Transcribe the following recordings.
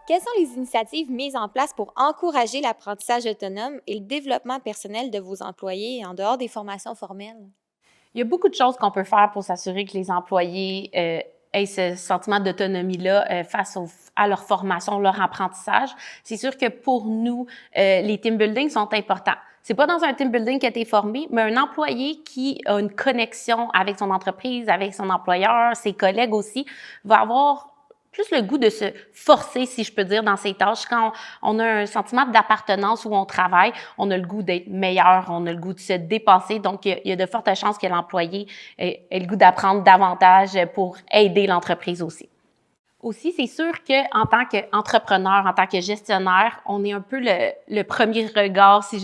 Quelles sont les initiatives mises en place pour encourager l'apprentissage autonome et le développement personnel de vos employés en dehors des formations formelles? Il y a beaucoup de choses qu'on peut faire pour s'assurer que les employés aient ce sentiment d'autonomie-là face à leur formation, leur apprentissage. C'est sûr que pour nous, les team building sont importants. C'est pas dans un team building que tu es formé, mais un employé qui a une connexion avec son entreprise, avec son employeur, ses collègues aussi, va avoir plus le goût de se forcer, si je peux dire, dans ses tâches. Quand on a un sentiment d'appartenance où on travaille, on a le goût d'être meilleur, on a le goût de se dépasser. Donc, il y a de fortes chances que l'employé ait le goût d'apprendre davantage pour aider l'entreprise aussi. Aussi, c'est sûr qu'en tant qu'entrepreneur, en tant que gestionnaire, on est un peu le premier regard, si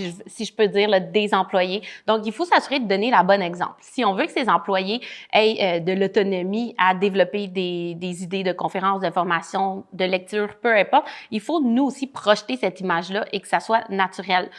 je peux dire, là, des employés. Donc, il faut s'assurer de donner la bonne exemple. Si on veut que ces employés aient de l'autonomie à développer des idées de conférences, de formation, de lecture, peu importe, il faut nous aussi projeter cette image-là et que ça soit naturel.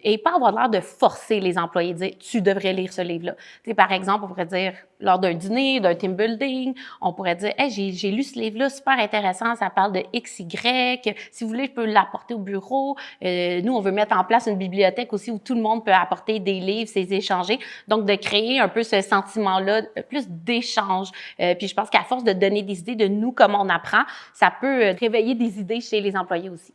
Et pas avoir l'air de forcer les employés, de dire « tu devrais lire ce livre-là ». Tu sais, par exemple, on pourrait dire, lors d'un dîner, d'un team building, on pourrait dire hey, « j'ai lu ce livre-là, super intéressant, ça parle de X, Y, si vous voulez, je peux l'apporter au bureau. Nous, on veut mettre en place une bibliothèque aussi où tout le monde peut apporter des livres, s'échanger. » Donc, de créer un peu ce sentiment-là, plus d'échange. Puis je pense qu'à force de donner des idées de nous, comment on apprend, ça peut réveiller des idées chez les employés aussi.